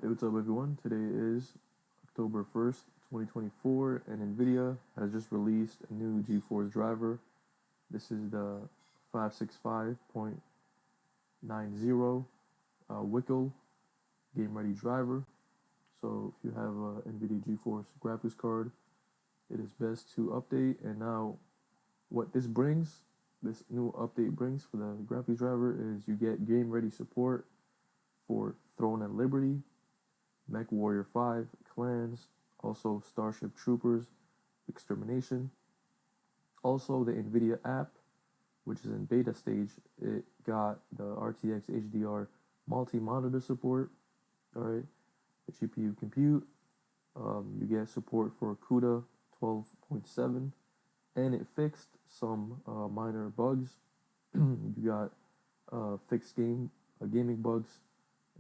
Hey, what's up, everyone? Today is October 1st, 2024, and NVIDIA has just released a new GeForce driver. This is the 565.90 Wickel Game Ready driver. So, if you have a NVIDIA GeForce graphics card, it is best to update. And now, what this new update brings for the graphics driver is you get Game Ready support for Throne and Liberty, Mech Warrior 5, Clans, also Starship Troopers, Extermination. Also, the NVIDIA app, which is in beta stage, it got the RTX HDR multi-monitor support. All right, the GPU compute. You get support for CUDA 12.7, and it fixed some minor bugs. You got fixed gaming bugs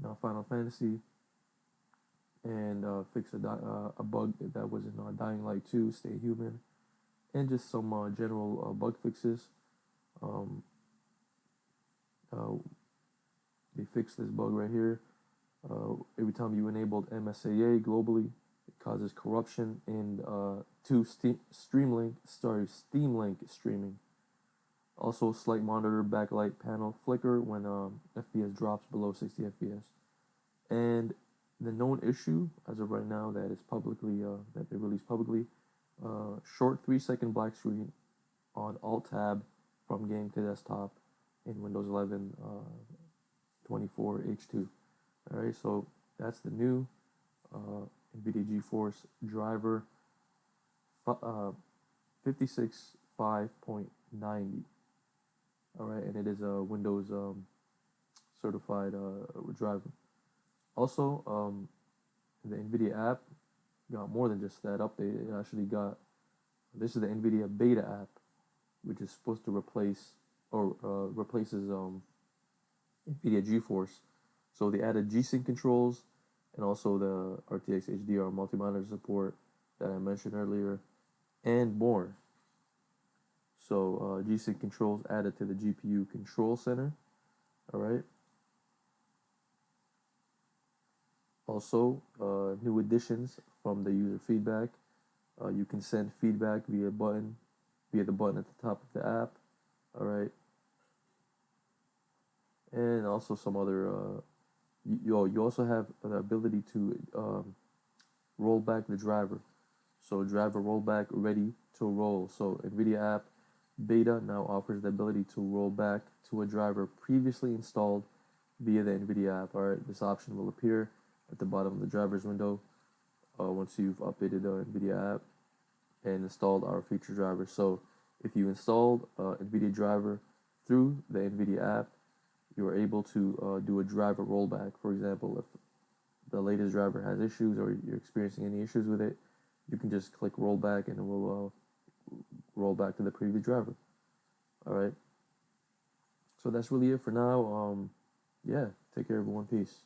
in Final Fantasy, and fix a bug that was in Dying Light 2, Stay Human, and just some general bug fixes. Um, uh, they fixed this bug right here. Every time you enabled MSAA globally, it causes corruption in Steam Link streaming. Also, slight monitor backlight panel flicker when FPS drops below 60 FPS. And the known issue as of right now that is publicly that they released publicly, short 3-second black screen on Alt Tab from game to desktop in Windows 11 24 H2. All right, so that's the new NVIDIA GeForce driver 565.90. All right, and it is a Windows certified driver. Also, the NVIDIA app got more than just that update. It actually got, this is the NVIDIA Beta app, which is supposed to replaces NVIDIA GeForce. So they added G-Sync controls and also the RTX HDR multi-monitor support that I mentioned earlier, and more. So G-Sync controls added to the GPU control center. All right. Also, new additions from the user feedback. You can send feedback via the button at the top of the app. All right, and also some other. You also have the ability to roll back the driver. So driver rollback ready to roll. So NVIDIA App Beta now offers the ability to roll back to a driver previously installed via the NVIDIA app. All right, this option will appear at the bottom of the driver's window once you've updated the NVIDIA app and installed our feature driver. So if you installed NVIDIA driver through the NVIDIA app, you are able to do a driver rollback. For example, if the latest driver has issues or you're experiencing any issues with it, you can just click rollback and it will roll back to the previous driver. All right. So that's really it for now. Yeah, take care, everyone. Peace.